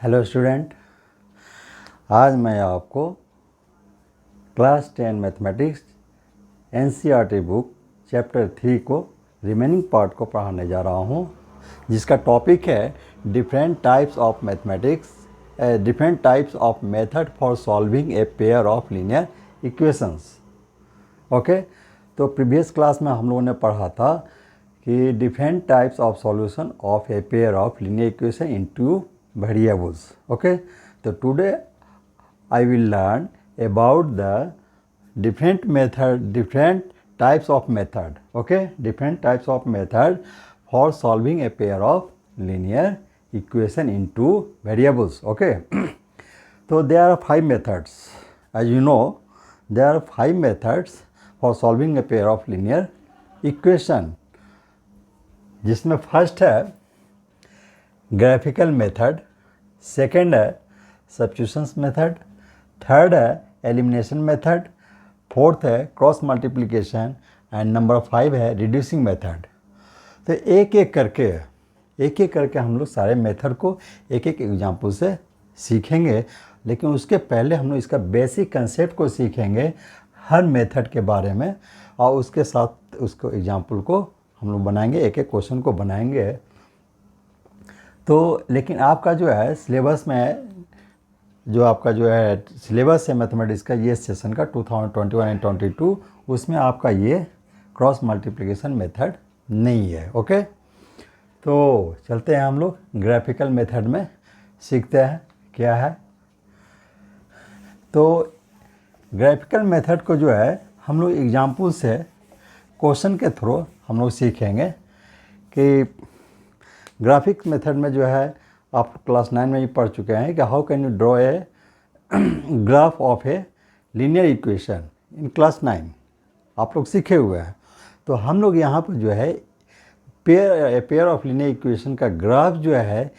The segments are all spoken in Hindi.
हेलो स्टूडेंट, आज मैं आपको class 10 mathematics NCERT book chapter 3 को रिमेनिंग पार्ट को पढ़ाने जा रहा हूँ, जिसका टॉपिक है different types of mathematics, different types of method for solving a pair of linear equations. Okay, तो प्रीवियस क्लास में हम लोगों ने पढ़ा था कि different types of solution of a pair of linear equation into variables. Okay, so today I will learn about the different types of method. Okay, different types of method for solving a pair of linear equation into variables. Okay, so there are 5 methods. As you know, there are 5 methods for solving a pair of linear equation, जिसमें फर्स्ट है ग्राफिकल मेथड, सेकेंड है सब्स्टिट्यूशंस मेथड, थर्ड है एलिमिनेशन मेथड, फोर्थ है क्रॉस मल्टीप्लिकेशन एंड नंबर 5 है रिड्यूसिंग मेथड। तो एक एक करके हम लोग सारे मेथड को एक एक एग्जाम्पल से सीखेंगे, लेकिन उसके पहले हम लोग इसका बेसिक कंसेप्ट को सीखेंगे हर मेथड के बारे में, और उसके साथ उसको एग्जाम्पल को हम लोग बनाएंगे, एक एक क्वेश्चन को बनाएंगे। तो लेकिन आपका जो है सिलेबस में जो आपका जो है सिलेबस है मैथमेटिक्स का, ये सेशन का 2021 एंड 22, उसमें आपका ये क्रॉस मल्टीप्लिकेशन मेथड नहीं है। ओके, तो चलते हैं हम लोग ग्राफिकल मेथड में, सीखते हैं क्या है। तो ग्राफिकल मेथड को जो है हम लोग एग्जाम्पल से, क्वेश्चन के थ्रू हम लोग सीखेंगे कि ग्राफिक्स मेथड में जो है आप क्लास 9 में ही पढ़ चुके हैं कि how can you draw a graph of a linear equation in class 9, आप लोग सीखे हुए हैं। तो हम लोग यहाँ पर जो है पेयर ऑफ लीनियर इक्वेशन का ग्राफ जो है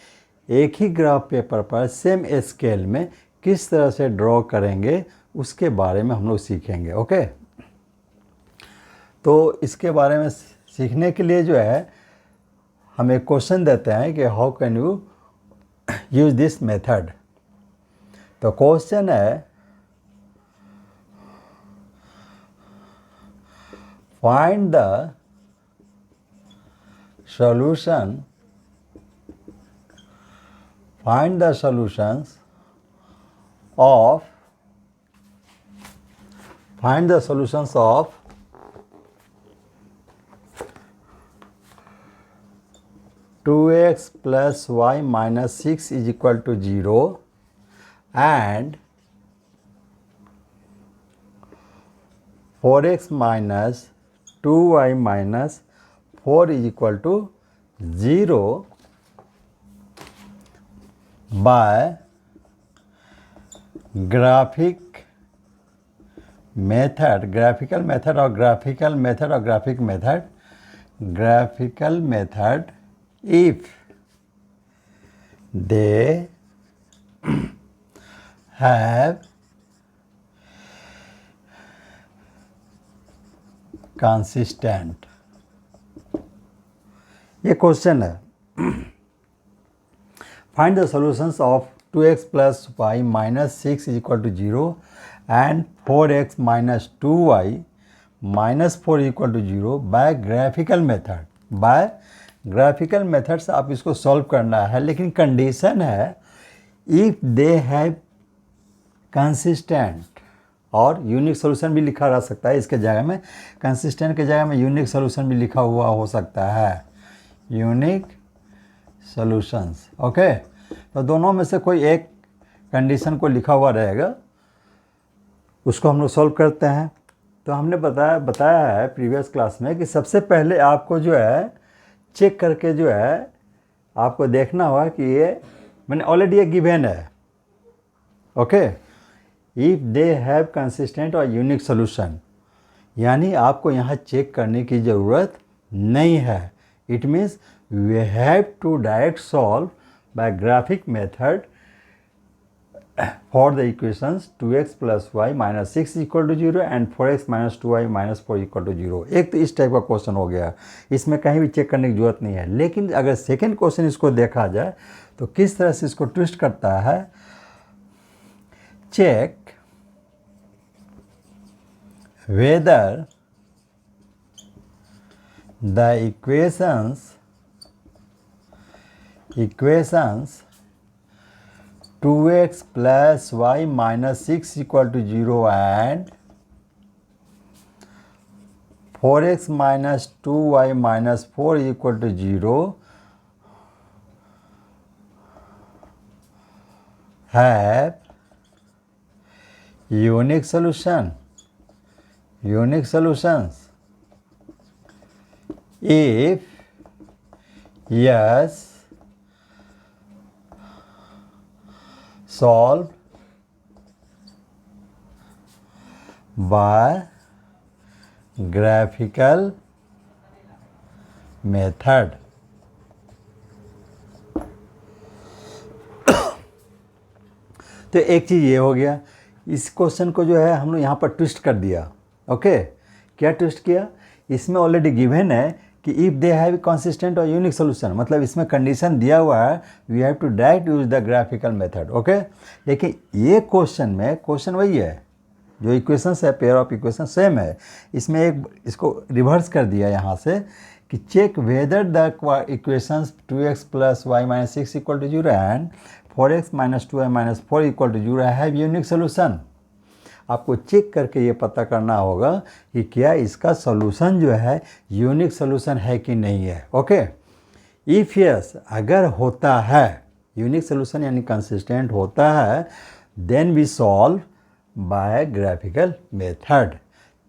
एक ही ग्राफ पेपर पर सेम स्केल में किस तरह से ड्रॉ करेंगे, उसके बारे में हम लोग सीखेंगे। ओके, तो इसके बारे में सीखने के लिए जो है हम एक क्वेश्चन देते हैं कि how can you use this method. तो क्वेश्चन है find the solutions of 2x plus y minus 6 is equal to 0 and 4x minus 2y minus 4 is equal to 0 by graphical method if they have consistent। ये क्वेश्चन है, find the solutions of 2x plus y minus 6 is equal to 0 and 4x minus 2y minus 4 equal to 0 by graphical method से आप इसको सॉल्व करना है। लेकिन कंडीशन है इफ़ दे हैव कंसिस्टेंट, और यूनिक सोल्यूशन भी लिखा रह सकता है इसके जगह में, कंसिस्टेंट के जगह में यूनिक सोल्यूशन भी लिखा हुआ हो सकता है, यूनिक सोल्यूशंस। ओके, तो दोनों में से कोई एक कंडीशन को लिखा हुआ रहेगा, उसको हम लोग सॉल्व करते हैं। तो हमने बताया है प्रीवियस क्लास में कि सबसे पहले आपको जो है चेक करके जो है आपको देखना होगा कि ये मैंने ऑलरेडी ये गिवन है। Okay, if they have consistent और यूनिक सोल्यूशन, यानी आपको यहाँ चेक करने की ज़रूरत नहीं है। It means we have to direct solve by graphic method for the equations 2x plus Y minus 6 equal to 0 and 4x minus 2y minus 4 equal to 0। एक तो इस टाइप का क्वेश्चन हो गया, इसमें कहीं भी चेक करने की जरूरत नहीं है। लेकिन अगर सेकेंड क्वेश्चन इसको देखा जाए तो किस तरह से इसको ट्विस्ट करता है, check whether the equations 2x plus y minus 6 equal to 0 and 4x minus 2y minus 4 equal to 0 have unique solutions. If yes, solve by graphical method. तो एक चीज़ ये हो गया, इस क्वेश्चन को जो है हम लोग यहाँ पर ट्विस्ट कर दिया। ओके, क्या ट्विस्ट किया, इसमें ऑलरेडी गिवन है कि इफ़ दे हैव कंसिस्टेंट और यूनिक सोल्यूशन, मतलब इसमें कंडीशन दिया हुआ है, we have to direct use the graphical method. Okay, लेकिन ये क्वेश्चन में क्वेश्चन वही है, जो इक्वेशंस है, पेयर ऑफ इक्वेशन सेम है, इसमें एक इसको रिवर्स कर दिया यहाँ से कि check whether the equations 2x plus Y minus 6 equal to 0 and 4x minus 2y minus 4 equal to 0 have unique solution. आपको चेक करके ये पता करना होगा कि क्या इसका सोल्यूशन जो है यूनिक सोल्यूशन है कि नहीं है। ओके, इफ़ यस, अगर होता है यूनिक सोल्यूशन यानी कंसिस्टेंट होता है, then we solve by graphical method.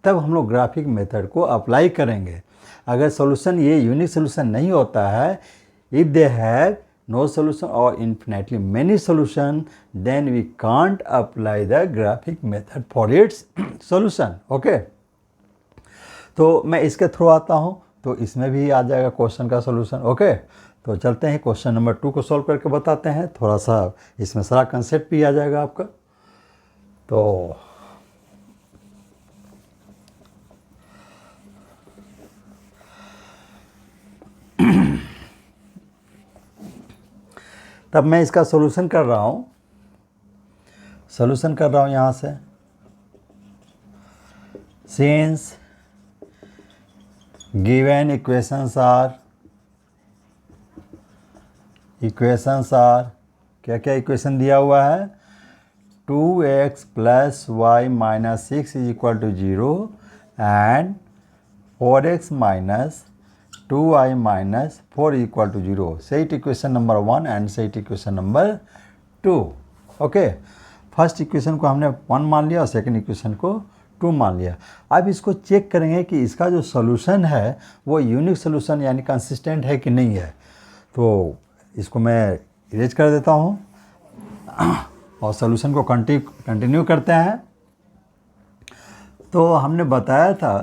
तब हम लोग ग्राफिक मेथड को अप्लाई करेंगे। अगर सोल्यूशन ये यूनिक सोल्यूशन नहीं होता है, if they have no solution or infinitely many solution, then we can't apply the graphic method for its solution. Okay, तो मैं इसके थ्रू आता हूँ, तो इसमें भी आ जाएगा क्वेश्चन का सोल्यूशन। ओके, तो चलते हैं क्वेश्चन नंबर 2 को सॉल्व करके बताते हैं। थोड़ा सा इसमें सारा कंसेप्ट भी आ जाएगा आपका। तो तब मैं इसका सॉल्यूशन कर रहा हूँ, यहाँ से। सिंस गिवन इक्वेशंस आर क्या क्या इक्वेशन दिया हुआ है, 2x plus Y minus 6 is equal to 0 and 4x minus 2y minus 4 equal to 0। Set equation number 1 and set equation number 2। Okay, first equation को हमने 1 मान लिया और सेकंड इक्वेशन को 2 मान लिया। अब इसको चेक करेंगे कि इसका जो सोल्यूशन है वो यूनिक सोल्यूशन यानी कंसिस्टेंट है कि नहीं है। तो इसको मैं इरेज कर देता हूँ और सोल्यूशन को कंटिन्यू करते हैं। तो हमने बताया था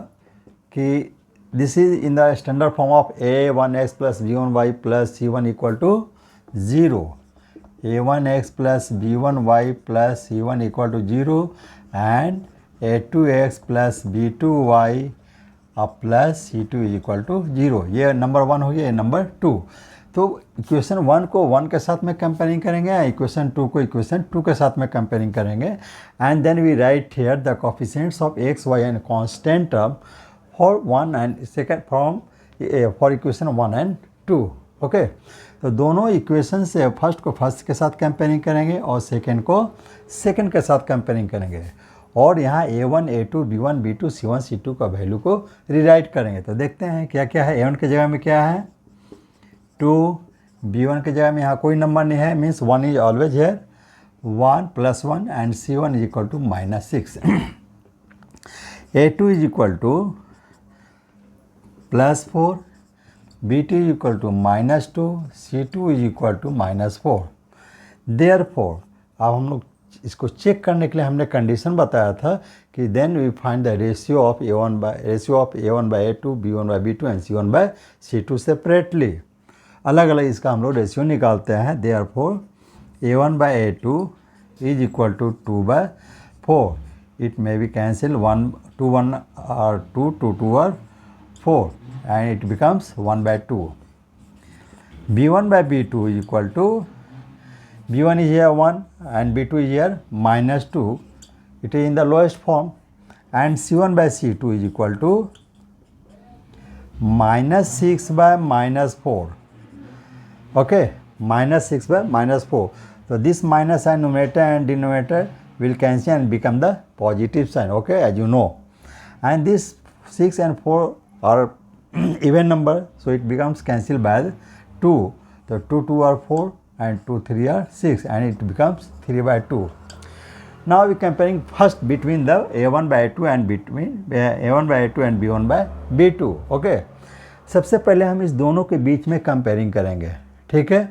कि this is in the standard form of a1x plus b1y plus c1 equal to 0। a1x plus b1y plus c1 equal to 0 and a2x plus b2y plus c2 equal to 0। ये नंबर 1 हो गया, ये नंबर 2। तो इक्वेशन 1 को 1 के साथ में कंपेयरिंग करेंगे, इक्वेशन 2 को इक्वेशन 2 के साथ में कंपेयरिंग करेंगे, and then we write here the coefficients of x, y and constant term for 1 and second from for equation 1 and 2। Okay, तो दोनों इक्वेशन से फर्स्ट को फर्स्ट के साथ कंपेयरिंग करेंगे और सेकंड को सेकंड के साथ कंपेयरिंग करेंगे, और यहाँ a1, a2, b1, b2, c1, c2 का वैल्यू को रीराइट करेंगे। तो देखते हैं क्या क्या है। a1 की जगह में क्या है 2, b1 की जगह में यहाँ कोई नंबर नहीं है, means 1 is always here, 1 plus 1 and c1 is equal to minus 6। a2 is equal to plus 4, b2 is equal to minus 2, c2 is equal to minus 4। Therefore अब हम लोग इसको चेक करने के लिए हमने कंडीशन बताया था कि then we find the ratio of a1 by a2, b1 by b2 and c1 by c2 separately. अलग अलग इसका हम लोग रेशियो निकालते हैं। Therefore a1 by a2 is equal to 2/4. It may be cancelled 1 2 1 or 2 2 2 or 4 and it becomes 1/2. b1 by b2 is equal to, b1 is here 1 and b2 is here -2. It is in the lowest form, and c1 by c2 is equal to -6 by -4. Okay, -6 by -4. So this minus sign numerator and denominator will cancel and become the positive sign, okay, as you know. And this 6 and 4 are even number, so it becomes cancelled by 2. So 2 2 are 4 and 2 3 are 6 and it becomes 3/2. Now we are comparing first between the a1 by a2 and between a1 by a2 and b1 by b2. Okay, सबसे पहले हम इस दोनों के बीच में कंपेयरिंग करेंगे, ठीक है।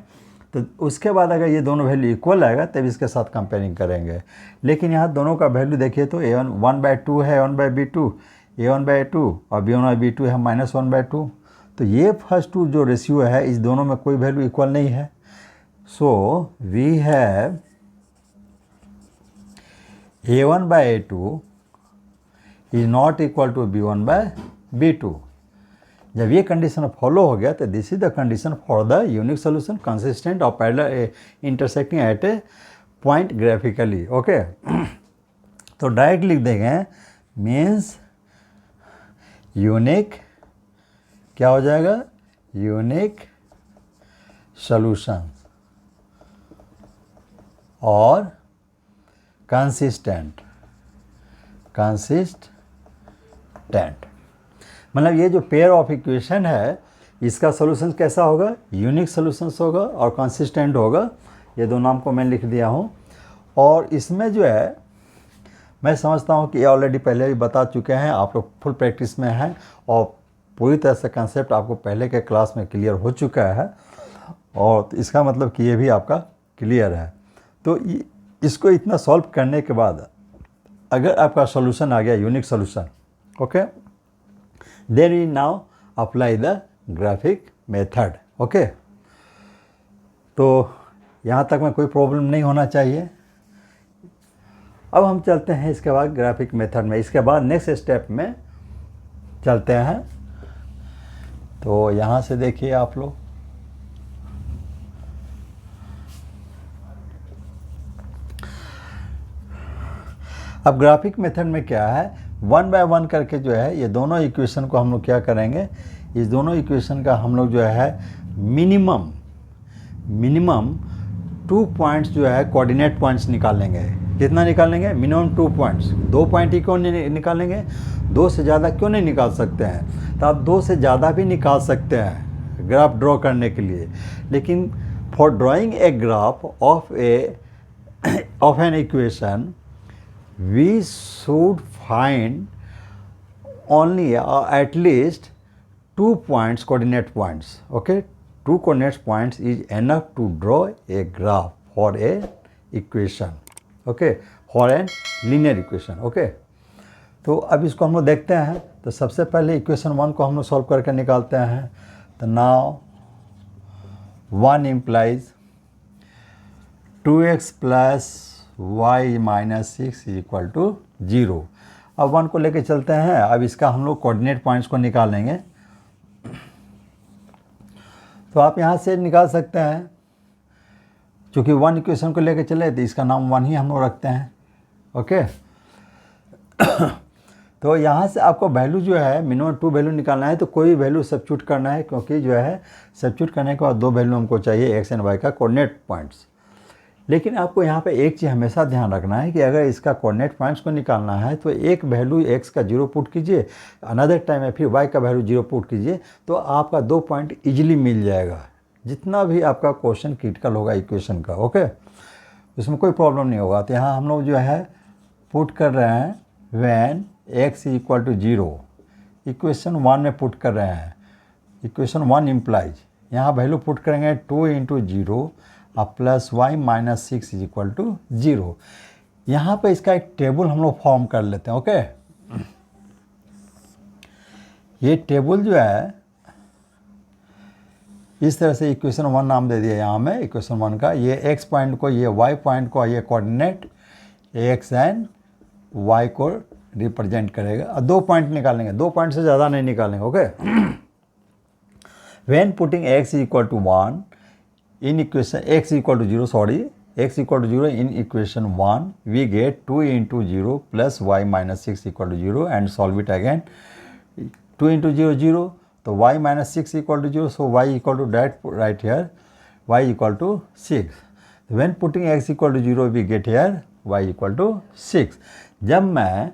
तो उसके बाद अगर ये दोनों वैल्यू इक्वल आएगा तब इसके साथ कंपेयरिंग करेंगे। लेकिन यहाँ दोनों का वैल्यू देखिए तो a1 1/2 है a1 by b2, a1 by a2 और b1 by b2 है -1/2। तो ये फर्स्ट टू जो रेशियो है इस दोनों में कोई वैल्यू इक्वल नहीं है। So we have a1 by a2 is not equal to b1 by b2। जब ये कंडीशन फॉलो हो गया तो this is the condition for the unique solution consistent और parallel intersecting at a point graphically. Okay, तो डायरेक्ट लिख देंगे, मीन्स यूनिक क्या हो जाएगा, यूनिक सोल्यूशन और कंसिस्टेंट मतलब ये जो पेयर ऑफ इक्वेशन है इसका सोल्यूशन कैसा होगा, यूनिक सोल्यूशंस होगा और कंसिस्टेंट होगा। ये दो नाम को मैं लिख दिया हूँ। और इसमें जो है मैं समझता हूँ कि ये ऑलरेडी पहले भी बता चुके हैं, आप लोग फुल प्रैक्टिस में हैं और पूरी तरह से कंसेप्ट आपको पहले के क्लास में क्लियर हो चुका है। और इसका मतलब कि ये भी आपका क्लियर है। तो इसको इतना सॉल्व करने के बाद अगर आपका सॉल्यूशन आ गया unique solution, okay, then we now apply the graphic method. Okay, तो यहाँ तक में कोई प्रॉब्लम नहीं होना चाहिए। अब हम चलते हैं इसके बाद ग्राफिक मेथड में। इसके बाद नेक्स्ट स्टेप में चलते हैं। तो यहाँ से देखिए आप लोग, अब ग्राफिक मेथड में क्या है, 1 by 1 करके जो है ये दोनों इक्वेशन को हम लोग क्या करेंगे, इस दोनों इक्वेशन का हम लोग जो है मिनिमम 2 पॉइंट्स जो है कोऑर्डिनेट पॉइंट्स निकालेंगे। कितना निकालेंगे, मिनिमम 2 पॉइंट्स। 2 पॉइंट ही क्यों नहीं निकालेंगे, 2 से ज़्यादा क्यों नहीं निकाल सकते हैं। तो आप 2 से ज़्यादा भी निकाल सकते हैं ग्राफ ड्रॉ करने के लिए। लेकिन for drawing a graph of an equation we should find only at least 2 points, coordinate points. Okay, 2 coordinate points is enough to draw a graph for a equation. Okay, for a linear equation. Okay, तो अब इसको हम लोग देखते हैं। तो सबसे पहले इक्वेशन 1 को हम लोग सॉल्व करके निकालते हैं। तो now 1 implies 2x plus y minus 6 is equal to 0। अब 1 को लेके चलते हैं। अब इसका हम लोग कोऑर्डिनेट पॉइंट्स को निकालेंगे। तो आप यहाँ से निकाल सकते हैं, चूँकि 1 इक्वेशन को लेके चले तो इसका नाम 1 ही हम लोग रखते हैं। ओके, तो यहाँ से आपको वैल्यू जो है मिनिमम 2 वैल्यू निकालना है। तो कोई वैल्यू सब्स्टिट्यूट करना है, क्योंकि जो है सब्स्टिट्यूट करने के बाद 2 वैल्यू हमको चाहिए एक्स एंड वाई का कोऑर्डिनेट पॉइंट्स। लेकिन आपको यहाँ पे एक चीज़ हमेशा ध्यान रखना है कि अगर इसका कोऑर्डिनेट पॉइंट्स को निकालना है तो एक वैल्यू x का 0 पुट कीजिए, अनदर टाइम में फिर y का वैल्यू 0 पुट कीजिए, तो आपका 2 पॉइंट इजीली मिल जाएगा जितना भी आपका क्वेश्चन क्रिटिकल होगा इक्वेशन का। ओके, इसमें कोई प्रॉब्लम नहीं होगा। तो यहाँ हम लोग जो है पुट कर रहे हैं when x is equal to 0, equation 1 में पुट कर रहे हैं। इक्वेशन 1 इम्प्लाइज, यहाँ वैल्यू पुट करेंगे 2 × 0 plus y minus 6 is equal to 0। यहाँ पे इसका एक टेबल हम लोग फॉर्म कर लेते हैं। ओके, ये टेबल जो है इस तरह से इक्वेशन 1 नाम दे दिया यहाँ में इक्वेशन 1 का। ये x पॉइंट को, ये y पॉइंट को, ये कोऑर्डिनेट x एंड y को रिप्रेजेंट करेगा। और 2 पॉइंट निकालेंगे, 2 पॉइंट से ज़्यादा नहीं निकालेंगे, okay. When putting x equal to 1 in equation, x equal to 0, sorry, x equal to 0 in equation 1, we get 2 into 0 plus y minus 6 equal to 0 and solve it again. 2 into 0 0, तो y minus 6 equal to 0, so y equal to that right here y equal to 6। When putting x equal to 0 we get here y equal to 6। जब मैं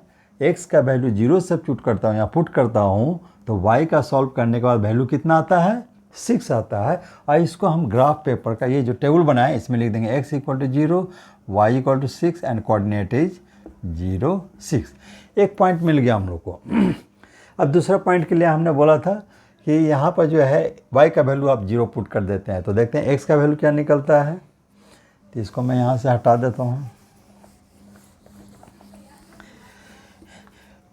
x का वैल्यू 0 सब्स्टिट्यूट करता हूँ या पुट करता हूँ तो y का सॉल्व करने के बाद वैल्यू कितना आता है? 6 आता है। और इसको हम ग्राफ पेपर का ये जो टेबल बनाए इसमें लिख देंगे x equal to 0, y equal to 6 and coordinate is 0 6। एक पॉइंट मिल गया हम लोग को। अब दूसरा पॉइंट के लिए हमने बोला था कि यहाँ पर जो है y का वैल्यू आप 0 पुट कर देते हैं, तो देखते हैं x का वैल्यू क्या निकलता है। तो इसको मैं यहाँ से हटा देता हूँ।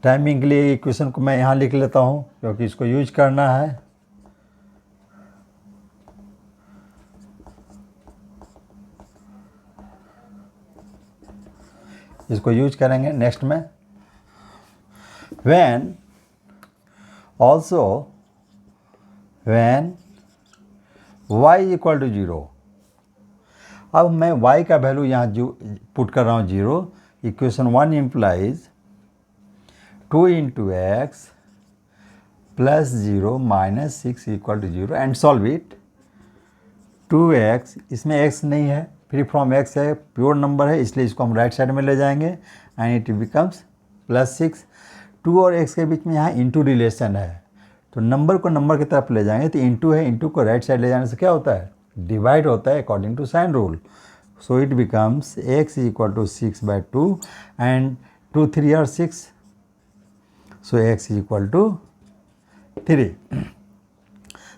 टाइमिंग के लिए इक्वेशन को मैं यहाँ लिख लेता हूँ क्योंकि इसको यूज करना है। इसको यूज करेंगे नेक्स्ट में। When also when y equal to 0, अब मैं y का वैल्यू यहाँ जो पुट कर रहा हूँ 0, equation 1 implies 2 into x plus 0 minus 6 equal to 0 and solve it. 2x, इसमें x नहीं है, फ्री फ्रॉम x है, प्योर नंबर है, इसलिए इसको हम राइट साइड में ले जाएंगे एंड इट बिकम्स प्लस 6। 2 और x के बीच में यहाँ इंटू रिलेशन है, तो नंबर को नंबर की तरफ ले जाएंगे तो इंटू है, इंटू को राइट साइड ले जाने से क्या होता है? डिवाइड होता है according to sign rule. So it becomes x equal to 6/2 and 2 3 are 6, so x equal to 3।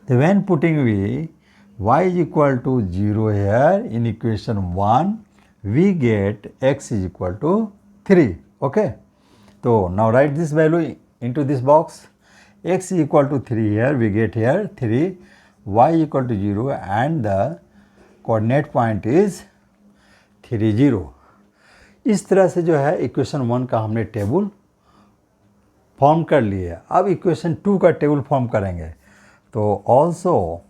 तो when putting y is equal to 0 here in equation 1, we get x is equal to 3. Okay. So now write this value into this box. X is equal to 3 here, we get here 3, y equal to 0 and the coordinate point is 3 0. इस तरह से जो है इक्वेशन 1 का हमने टेबल फॉर्म कर लिया। अब इक्वेशन 2 का टेबल फॉर्म करेंगे। तो also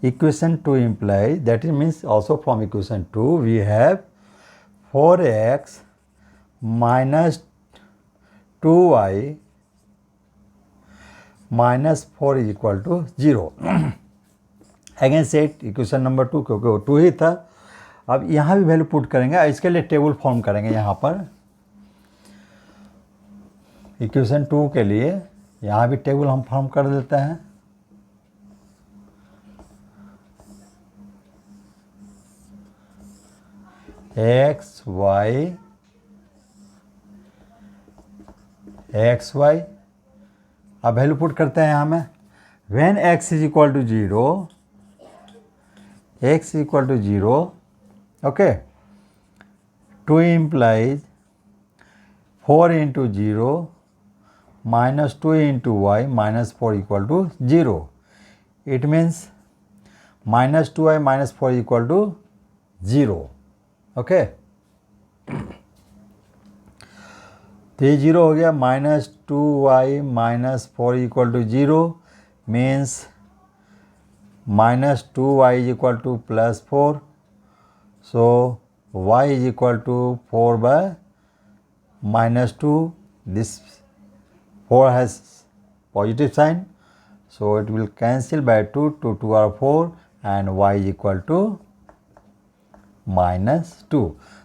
equation 2 implies, that it means also from equation 2 we have 4x minus 2y minus 4 is equal to 0. Again set equation number 2, क्योंकि वो 2 ही था। अब यहाँ भी वैल्यू पुट करेंगे, इसके लिए टेबल फॉर्म करेंगे। यहाँ पर इक्वेशन 2 के लिए यहाँ भी टेबल हम फॉर्म कर देते हैं। एक्स वाई, अब वैल्यू पुट करते हैं यहाँ में। When x is equal to 0, x equal to 0, okay, 2 implies 4 into 0 minus 2 into y minus 4 equal to 0। It means minus 2y minus 4 equal to 0। Okay, तो ये 0 हो गया। Minus 2y minus 4 equal to 0 means minus 2y is equal to plus 4, so y is equal to 4 by minus 2। This 4 has positive sign, so it will cancel by 2, 2 2 are 4 and y is equal to minus 2.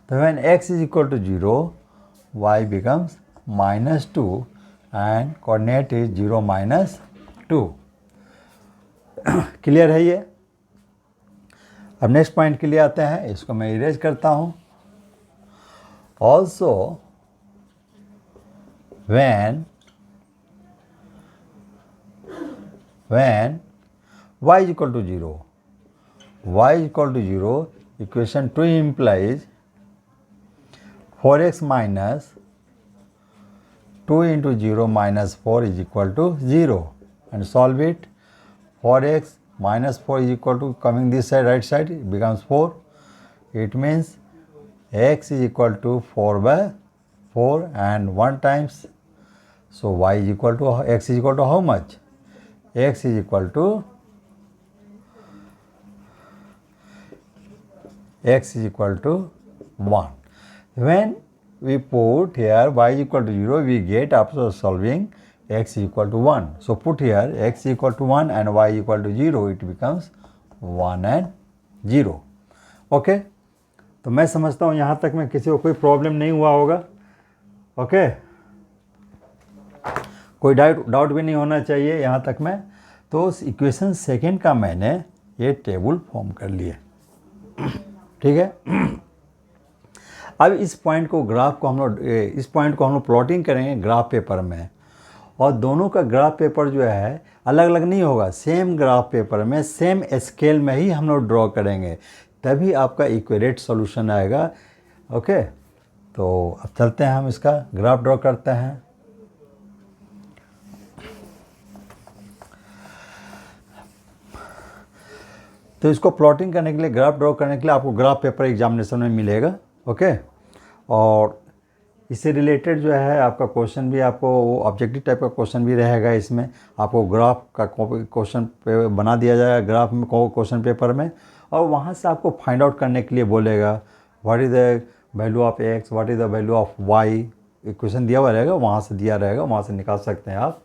So when x is equal to 0, y becomes minus 2 and coordinate is 0 minus 2. Clear है ये? अब नेक्स्ट पॉइंट के लिए आते हैं, इसको मैं इरेज करता हूँ। Also when y is equal to 0, y is equal to 0, equation 2 implies 4x minus 2 into 0 minus 4 is equal to 0 and solve it. 4x minus 4 is equal to coming this side, right side, it becomes 4. It means x is equal to 4 by 4 and 1 times. So y is equal to, x is equal to how much? X is equal to 1. When we put here y is equal to 0, we get after solving x is equal to 1. So put here x is equal to 1 and y is equal to 0, it becomes 1 and 0. Okay तो मैं समझता हूँ यहाँ तक में किसी को कोई प्रॉब्लम नहीं हुआ होगा. ओके कोई डाउट भी नहीं होना चाहिए यहाँ तक में. तो उस इक्वेशन सेकेंड का मैंने ये टेबल फॉर्म कर लिया. ठीक है. अब इस पॉइंट को हम लोग प्लॉटिंग करेंगे ग्राफ पेपर में, और दोनों का ग्राफ पेपर जो है अलग अलग नहीं होगा, सेम ग्राफ पेपर में सेम स्केल में ही हम लोग ड्रॉ करेंगे, तभी आपका इक्विलेट सॉल्यूशन आएगा. ओके तो अब चलते हैं, हम इसका ग्राफ ड्रॉ करते हैं. तो इसको प्लॉटिंग करने के लिए, ग्राफ ड्रॉ करने के लिए आपको ग्राफ पेपर एग्जामिनेशन में मिलेगा. ओके और इससे रिलेटेड जो है आपका क्वेश्चन भी, आपको वो ऑब्जेक्टिव टाइप का क्वेश्चन भी रहेगा. इसमें आपको ग्राफ का क्वेश्चन बना दिया जाएगा ग्राफ में क्वेश्चन पेपर में, और वहाँ से आपको फाइंड आउट करने के लिए बोलेगा what is the value of x, what is the value of y. Equation दिया हुआ रहेगा, वहाँ से दिया रहेगा, वहाँ से निकाल सकते हैं आप.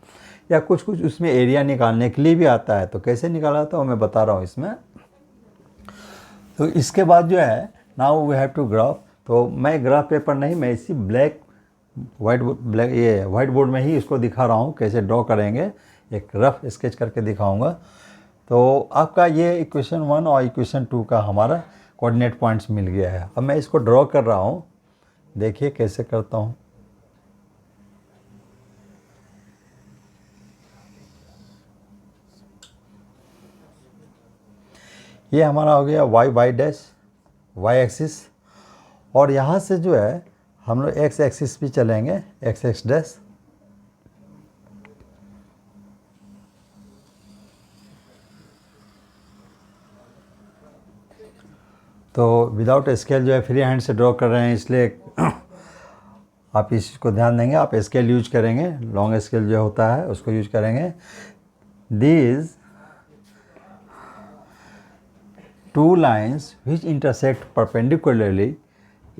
या कुछ उसमें एरिया निकालने के लिए भी आता है, तो कैसे निकाला था वो मैं बता रहा हूँ इसमें. तो इसके बाद जो है now we have to graph. तो मैं ग्राफ पेपर नहीं, मैं इसी वाइट बोर्ड में ही इसको दिखा रहा हूँ कैसे ड्रॉ करेंगे. एक रफ स्केच करके दिखाऊंगा. तो आपका ये इक्वेशन 1 और इक्वेशन 2 का हमारा कोऑर्डिनेट पॉइंट्स मिल गया है. अब मैं इसको ड्रॉ कर रहा हूँ, देखिए कैसे करता हूँ. ये हमारा हो गया वाई डैश, वाई एक्सिस, और यहाँ से जो है हम लोग एक्स एक्सिस भी चलेंगे, एक्स डैश. तो विदाउट स्केल जो है फ्री हैंड से ड्रॉ कर रहे हैं, इसलिए आप इस चीज़ को ध्यान देंगे. आप स्केल यूज करेंगे, लॉन्ग स्केल जो होता है उसको यूज करेंगे. These two lines which intersect perpendicularly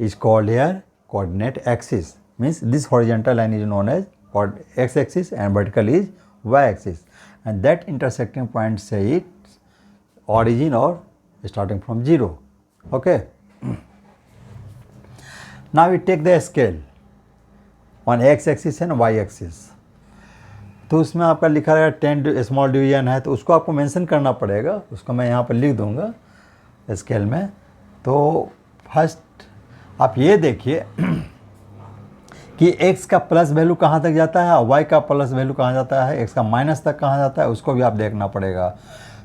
is called here coordinate axis. Means this horizontal line is known as x axis and vertical is y axis, and that intersecting point say its origin or starting from 0. Okay. Now we take the scale on x axis and y axis. तो उसमें आपका लिखा रहेगा 10 स्मॉल डिवीजन है, तो उसको आपको मेंशन करना पड़ेगा. उसको मैं यहाँ पर लिख दूँगा स्केल में. तो फर्स्ट आप ये देखिए कि x का प्लस वैल्यू कहाँ तक जाता है और y का प्लस वैल्यू कहाँ जाता है, x का माइनस तक कहाँ जाता है, उसको भी आप देखना पड़ेगा.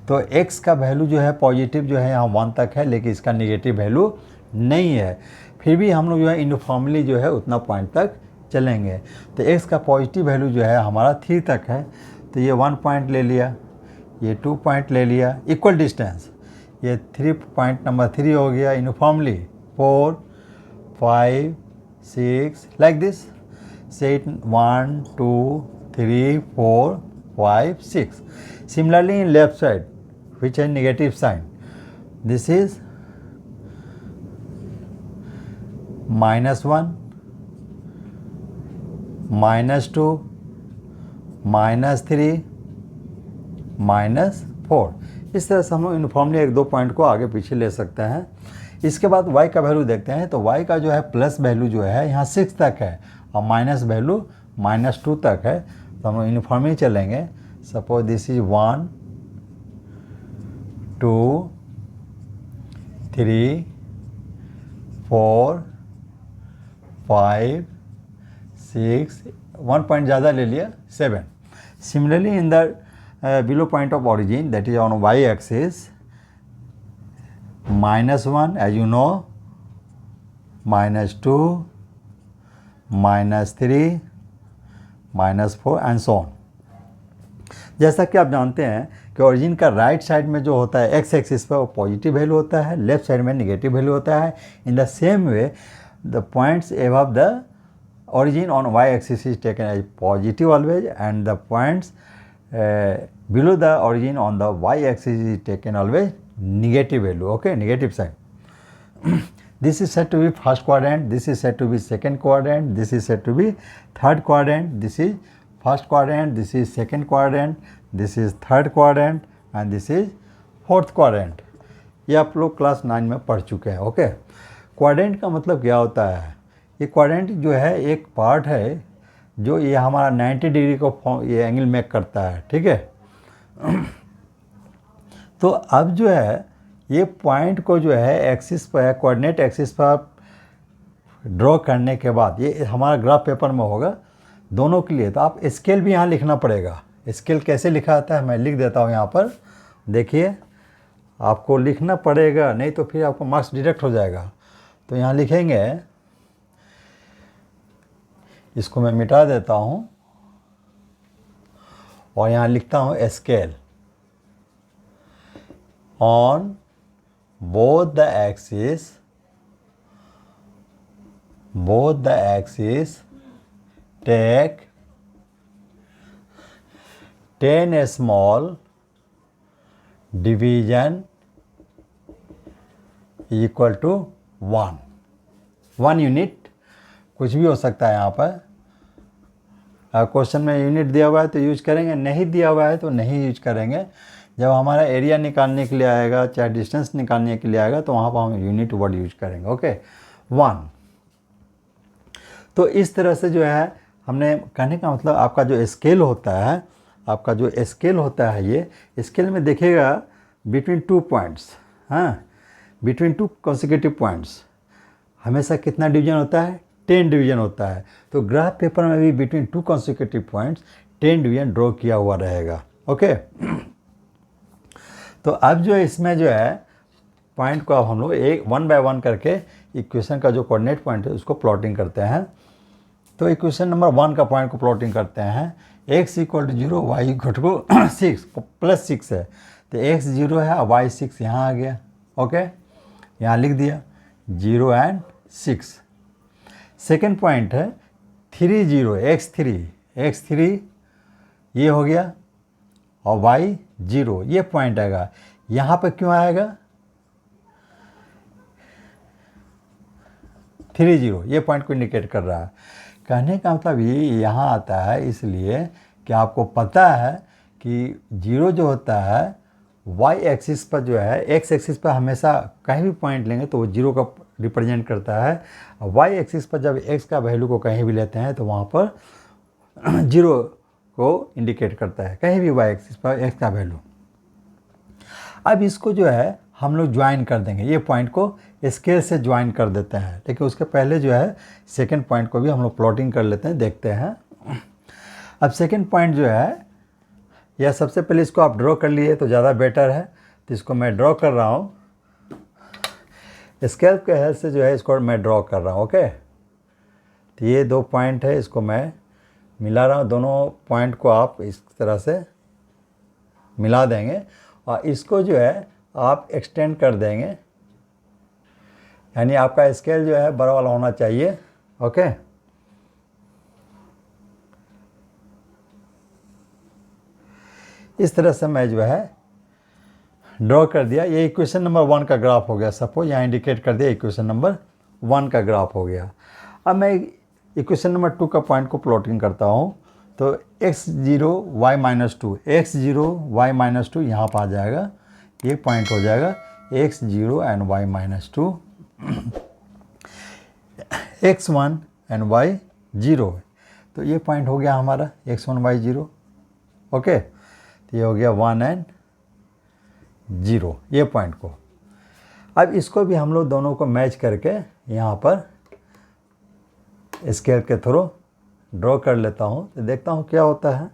तो x का वैल्यू जो है पॉजिटिव जो है यहाँ 1 तक है, लेकिन इसका नेगेटिव वैल्यू नहीं है. फिर भी हम लोग जो है यूनिफॉर्मली जो है उतना पॉइंट तक चलेंगे. तो x का पॉजिटिव वैल्यू जो है हमारा 3 तक है. तो ये 1 पॉइंट ले लिया, ये 2 पॉइंट ले लिया, इक्वल डिस्टेंस. ये 3 पॉइंट नंबर 3 हो गया uniformly. 4 5 6 like this. Set 1 2 3 4 5 6. Similarly in left side which has negative sign, this is -1 -2 -3 -4. इस तरह से हम लोग यूनिफॉर्मली 1-2 पॉइंट को आगे पीछे ले सकते हैं. इसके बाद y का वैल्यू देखते हैं. तो y का जो है प्लस वैल्यू जो है यहाँ 6 तक है और माइनस वैल्यू -2 तक है. तो हम लोग यूनिफॉर्मली चलेंगे. सपोज दिस इज 1 2 3 4 5 6, 1 पॉइंट ज़्यादा ले लिया 7. Similarly in the below point of origin, that is on y axis, -1 as you know, -2 -3 -4 and so on. जैसा कि आप जानते हैं कि ओरिजिन का राइट साइड में जो होता है एक्स एक्सिस पर वो पॉजिटिव वैल्यू होता है, लेफ्ट साइड में नेगेटिव वैल्यू होता है। In the same way the points above the origin on y axis is taken as positive always, and the points below the origin on the y axis is taken always negative value, okay, negative sign. This is said to be first quadrant, this is said to be second quadrant, this is said to be third quadrant, this is first quadrant, this is second quadrant, this is third quadrant and this is fourth quadrant. ये आप लोग क्लास 9 में पढ़ चुके हैं, ओके। क्वाड्रेंट का मतलब क्या होता है? ये क्वाड्रेंट जो है एक पार्ट है जो ये हमारा 90 डिग्री को ये एंगल मेक करता है, ठीक है। तो अब जो है ये पॉइंट को जो है एक्सिस पर, कोऑर्डिनेट एक्सिस पर ड्रॉ करने के बाद ये हमारा ग्राफ पेपर में होगा दोनों के लिए। तो आप स्केल भी यहाँ लिखना पड़ेगा। स्केल कैसे लिखा जाता है मैं लिख देता हूँ यहाँ पर, देखिए आपको लिखना पड़ेगा, नहीं तो फिर आपको मार्क्स डिडक्ट हो जाएगा। तो यहाँ लिखेंगे, इसको मैं मिटा देता हूँ और यहाँ लिखता हूँ scale on both the axes take 10 small division equal to 1 unit. कुछ भी हो सकता है यहाँ पर, क्वेश्चन में यूनिट दिया हुआ है तो यूज करेंगे, नहीं दिया हुआ है तो नहीं यूज करेंगे। जब हमारा एरिया निकालने के लिए आएगा, चाहे डिस्टेंस निकालने के लिए आएगा, तो वहाँ पर हम यूनिट वर्ड यूज करेंगे, ओके 1। तो इस तरह से जो है हमने कहने का मतलब आपका जो स्केल होता है, आपका जो स्केल होता है, ये स्केल में देखिएगा बिटवीन 2 पॉइंट्स, हाँ, बिटवीन 2 कॉन्सेक्यूटिव पॉइंट्स हमेशा कितना डिवीजन होता है? 10 डिवीजन होता है। तो ग्राफ पेपर में भी between 2 consecutive points 10 division draw किया हुआ रहेगा, ओके। तो अब जो इसमें जो है पॉइंट को अब हम लोग एक 1 बाय 1 करके इक्वेशन का जो कोऑर्डिनेट पॉइंट है उसको प्लॉटिंग करते हैं। तो इक्वेशन नंबर 1 का पॉइंट को प्लॉटिंग करते हैं। x = 0, y = 6 +6 है, तो x 0 है और y 6 यहाँ आ गया, ओके, यहाँ लिख दिया 0 और 6। सेकेंड पॉइंट है 3 0, x3 ये हो गया और y 0 ये पॉइंट आएगा। यहाँ पर क्यों आएगा 3 0? ये पॉइंट को इंडिकेट कर रहा है। कहने का मतलब ये यहाँ आता है इसलिए कि आपको पता है कि 0 जो होता है y एक्सिस पर जो है, x एक्सिस पर हमेशा कहीं भी पॉइंट लेंगे तो वो 0 का रिप्रेजेंट करता है। y एक्सिस पर जब x का वैल्यू को कहीं भी लेते हैं तो वहाँ पर 0 को इंडिकेट करता है, कहीं भी y एक्सिस पर x का वैल्यू। अब इसको जो है हम लोग ज्वाइन कर देंगे, ये पॉइंट को स्केल से ज्वाइन कर देते हैं, लेकिन उसके पहले जो है सेकंड पॉइंट को भी हम लोग प्लॉटिंग कर लेते हैं, देखते हैं। अब सेकंड पॉइंट जो है, या सबसे पहले इसको आप ड्रॉ कर लिए तो ज़्यादा बेटर है, तो इसको मैं ड्रॉ कर रहा हूँ स्केल के हेल्प से, जो है इसको मैं ड्रॉ कर रहा हूँ, ओके। तो ये 2 पॉइंट है, इसको मैं मिला रहा हूँ, दोनों पॉइंट को आप इस तरह से मिला देंगे और इसको जो है आप एक्सटेंड कर देंगे, यानी आपका स्केल जो है बड़ा वाला होना चाहिए, ओके। इस तरह से मैं जो है ड्रॉ कर दिया। ये इक्वेशन नंबर 1 का ग्राफ हो गया, सपोज यहाँ इंडिकेट कर दिया इक्वेशन नंबर 1 का ग्राफ हो गया। अब मैं इक्वेशन नंबर 2 का पॉइंट को प्लॉटिंग करता हूँ। तो x0 y -2, x0 y -2 यहाँ पर आ जाएगा, ये पॉइंट हो जाएगा x0 and y -2, x1 and y0। तो ये पॉइंट हो गया हमारा x1 y0, ओके। तो ये हो गया 1 एंड 0 ये पॉइंट को। अब इसको भी हम लोग दोनों को मैच करके यहाँ पर स्केल के थ्रू ड्रॉ कर लेता हूँ, तो देखता हूँ क्या होता है।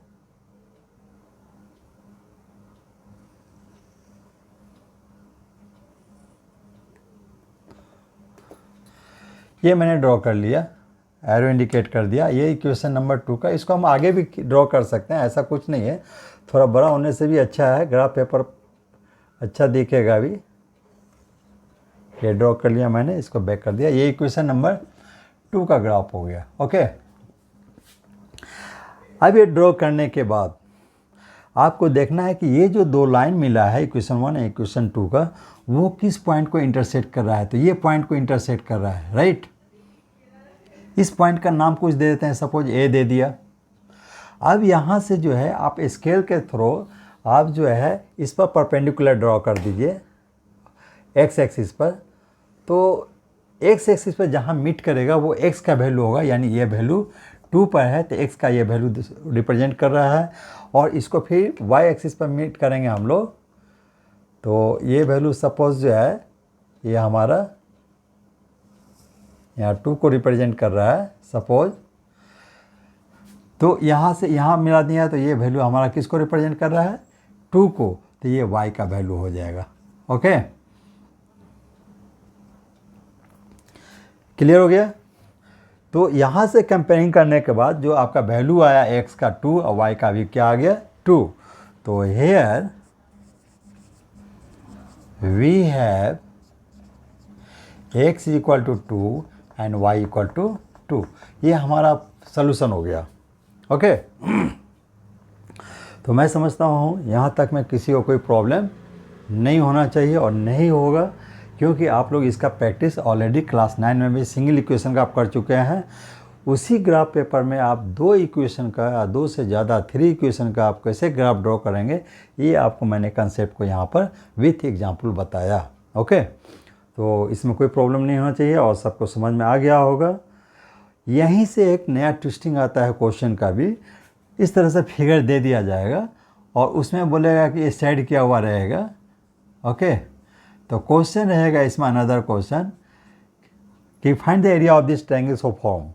ये मैंने ड्रॉ कर लिया, एरो इंडिकेट कर दिया, ये इक्वेशन नंबर 2 का। इसको हम आगे भी ड्रॉ कर सकते हैं, ऐसा कुछ नहीं है। थोड़ा बड़ा होने से भी अच्छा है, ग्राफ पेपर अच्छा दिखेगा अभी। ये ड्रॉ कर लिया मैंने, इसको बैक कर दिया। ये इक्वेशन नंबर 2 का ग्राफ हो गया। ओके, अब ये ड्रॉ करने के बाद आपको देखना है कि ये जो 2 लाइन मिला है इक्वेशन 1 और इक्वेशन 2 का, वो किस पॉइंट को इंटरसेक्ट कर रहा है। तो ये पॉइंट को इंटरसेक्ट कर रहा है, राइट। इस पॉइंट का नाम कुछ दे देते हैं, सपोज ए दे दिया। अब यहाँ से जो है आप स्केल के थ्रू आप जो है इस पर परपेंडिकुलर ड्रॉ कर दीजिए एक्स एक्सिस पर। तो एक्स एक्सिस पर जहाँ मीट करेगा वो एक्स का वैल्यू होगा, यानी ये वैल्यू 2 पर है तो एक्स का ये वैल्यू रिप्रेजेंट कर रहा है। और इसको फिर वाई एक्सिस पर मीट करेंगे हम लोग, तो ये वैल्यू सपोज जो है ये हमारा यहाँ 2 को रिप्रेजेंट कर रहा है सपोज। तो यहाँ से यहाँ मिला दिया तो ये वैल्यू हमारा किसको रिप्रेजेंट कर रहा है, 2 को, तो ये y का वैल्यू हो जाएगा। ओके, क्लियर हो गया। तो यहाँ से कंपेयरिंग करने के बाद जो आपका वैल्यू आया x का 2 और y का भी क्या आ गया 2। तो here we have x equal to 2 and y equal to 2। ये हमारा सॉल्यूशन हो गया। ओके, तो मैं समझता हूँ यहाँ तक में किसी को कोई प्रॉब्लम नहीं होना चाहिए और नहीं होगा, क्योंकि आप लोग इसका प्रैक्टिस ऑलरेडी क्लास 9 में भी सिंगल इक्वेशन का आप कर चुके हैं। उसी ग्राफ पेपर में आप 2 इक्वेशन का या 2 से ज़्यादा 3 इक्वेशन का आप कैसे ग्राफ ड्रॉ करेंगे, ये आपको मैंने कंसेप्ट को यहाँ पर विथ एग्जाम्पल बताया। ओके, तो इसमें कोई प्रॉब्लम नहीं होना चाहिए और सबको समझ में आ गया होगा। यहीं से एक नया ट्विस्टिंग आता है क्वेश्चन का भी। इस तरह से फिगर दे दिया जाएगा और उसमें बोलेगा कि ये साइड किया हुआ रहेगा। ओके, तो क्वेश्चन रहेगा इसमें अनदर क्वेश्चन कि find the area of this triangle of form.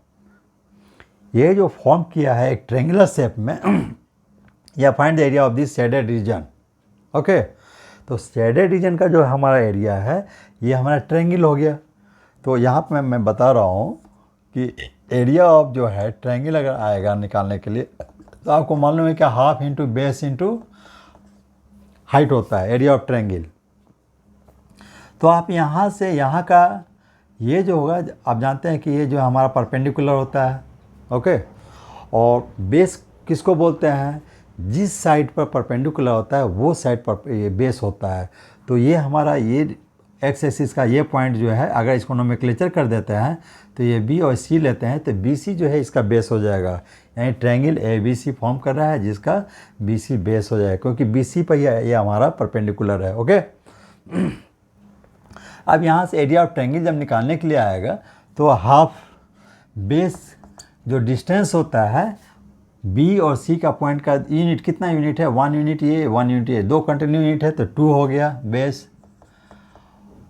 ये जो फॉर्म किया है एक ट्रायंगुलर शेप में या find the area of this shaded region. Okay, तो शेडेड रीजन का जो हमारा एरिया है ये हमारा ट्रायंगल हो गया। तो यहाँ पर मैं बता रहा हूँ कि एरिया ऑफ जो है ट्रायंगल अगर आएगा निकालने के लिए, तो आपको मालूम है कि half into base into height होता है एरिया ऑफ ट्रायंगल। तो आप यहाँ से यहाँ का ये जो होगा, आप जानते हैं कि ये जो हमारा परपेंडिकुलर होता है। ओके, और बेस किसको बोलते हैं, जिस साइड पर परपेंडिकुलर होता है वो साइड पर ये बेस होता है। तो ये हमारा ये एक्स एक्सिस का ये पॉइंट जो है, अगर इसको नोमेंक्लेचर कर देते हैं तो ये बी और सी लेते हैं तो बी सी जो है इसका बेस हो जाएगा। यानी triangle A B C form कर रहा है जिसका बी सी बेस हो जाएगा, क्योंकि बी सी पर ये हमारा परपेंडिकुलर है। ओके, अब यहाँ से एरिया ऑफ ट्रायंगल जब निकालने के लिए आएगा तो हाफ बेस जो डिस्टेंस होता है बी और सी का पॉइंट का यूनिट कितना यूनिट है, 1 यूनिट ये 1 यूनिट ये, 2 कंटिन्यू यूनिट है तो 2 हो गया बेस।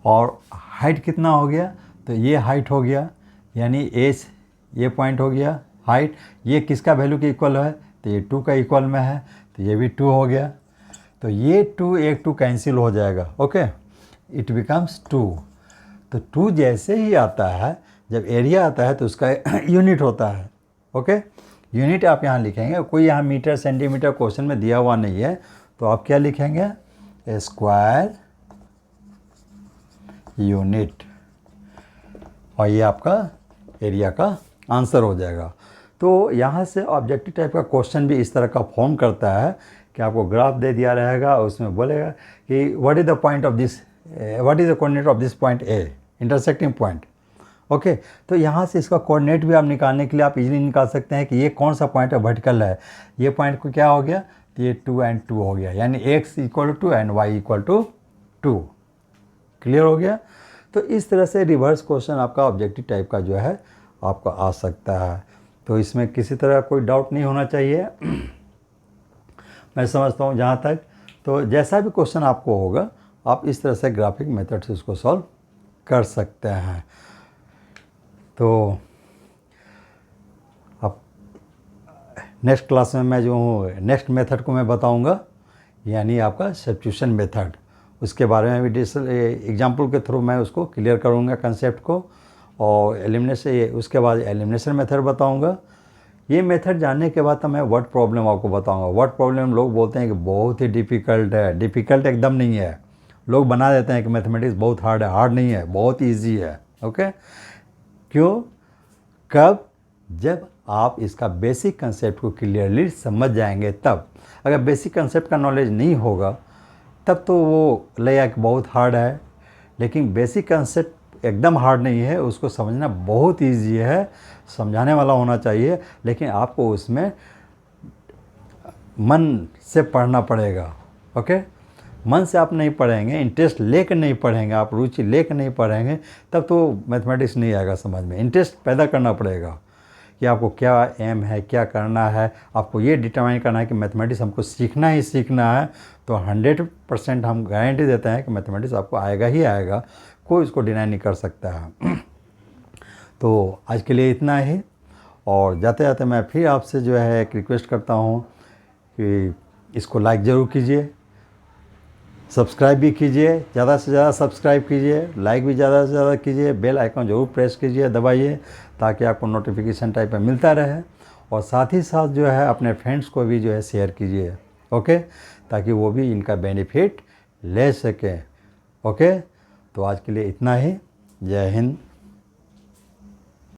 और हाइट कितना हो गया, तो ये हाइट हो गया, यानी एस ये पॉइंट हो गया हाइट। ये किसका वैल्यू के इक्वल है, तो ये 2 का इक्वल में है तो ये भी 2 हो गया। तो ये 2 एक 2 कैंसिल हो जाएगा। Okay, it becomes 2। तो 2 जैसे ही आता है, जब एरिया आता है तो उसका यूनिट होता है। ओके, यूनिट आप यहाँ लिखेंगे, कोई यहाँ मीटर सेंटीमीटर क्वेश्चन में दिया हुआ नहीं है, तो आप क्या लिखेंगे, स्क्वायर यूनिट, और ये आपका एरिया का आंसर हो जाएगा। तो यहाँ से ऑब्जेक्टिव टाइप का क्वेश्चन भी इस तरह का फॉर्म करता है कि आपको ग्राफ दे दिया रहेगा, उसमें बोलेगा कि what is the point of this, what is the coordinate of this point A, intersecting point. Okay, तो यहाँ से इसका कोऑर्डिनेट भी आप निकालने के लिए आप इजीली निकाल सकते हैं कि ये कौन सा पॉइंट है, वर्टिकल है। ये पॉइंट को क्या हो गया, तो ये 2 and 2 हो गया, यानी x equal to 2 and y equal to 2। Clear हो गया। तो इस तरह से रिवर्स क्वेश्चन आपका ऑब्जेक्टिव टाइप का जो है आपका आ सकता है। तो इसमें किसी तरह कोई डाउट नहीं होना चाहिए मैं समझता हूँ जहाँ तक। तो जैसा भी क्वेश्चन आपको होगा आप इस तरह से ग्राफिक मेथड से उसको सॉल्व कर सकते हैं। तो अब नेक्स्ट क्लास में मैं जो हूँ नेक्स्ट मेथड को मैं बताऊँगा, यानी आपका सब्स्टिट्यूशन मेथड। उसके बारे में भी एग्जाम्पल के थ्रू मैं उसको क्लियर करूँगा कंसेप्ट को, और एलिमिनेशन, उसके बाद एलिमिनेशन मेथड बताऊँगा ये मेथड जानने के बाद तो मैं वर्ड प्रॉब्लम आपको बताऊंगा। वर्ड प्रॉब्लम लोग बोलते हैं कि बहुत ही डिफ़िकल्ट है। डिफ़िकल्ट एकदम नहीं है। लोग बना देते हैं कि मैथमेटिक्स बहुत हार्ड है। हार्ड नहीं है, बहुत ईजी है। ओके, क्यों? कब? जब आप इसका बेसिक कंसेप्ट को क्लियरली समझ जाएंगे तब। अगर बेसिक कंसेप्ट का नॉलेज नहीं होगा तब तो वो लगेगा कि बहुत हार्ड है, लेकिन बेसिक कंसेप्ट एकदम हार्ड नहीं है, उसको समझना बहुत इजी है। समझाने वाला होना चाहिए, लेकिन आपको उसमें मन से पढ़ना पड़ेगा। ओके, मन से आप नहीं पढ़ेंगे, इंटरेस्ट लेकर नहीं पढ़ेंगे, आप रुचि लेकर नहीं पढ़ेंगे, तब तो मैथमेटिक्स नहीं आएगा समझ में। इंटरेस्ट पैदा करना पड़ेगा कि आपको क्या एम है, क्या करना है। आपको ये डिटरमाइन करना है कि मैथमेटिक्स हमको सीखना ही सीखना है, तो 100% हम गारंटी देते हैं कि मैथमेटिक्स आपको आएगा ही आएगा। कोई इसको डिनाई नहीं कर सकता है। तो आज के लिए इतना ही, और जाते जाते मैं फिर आपसे जो है एक रिक्वेस्ट करता हूँ कि इसको लाइक ज़रूर कीजिए, सब्सक्राइब भी कीजिए, ज़्यादा से ज़्यादा सब्सक्राइब कीजिए, लाइक भी ज़्यादा से ज़्यादा कीजिए, बेल आइकन ज़रूर प्रेस कीजिए, दबाइए, ताकि आपको नोटिफिकेशन टाइप में मिलता रहे। और साथ ही साथ जो है अपने फ्रेंड्स को भी जो है शेयर कीजिए। ओके, ताकि वो भी इनका बेनिफिट ले सकें। ओके, तो आज के लिए इतना ही। जय हिंद,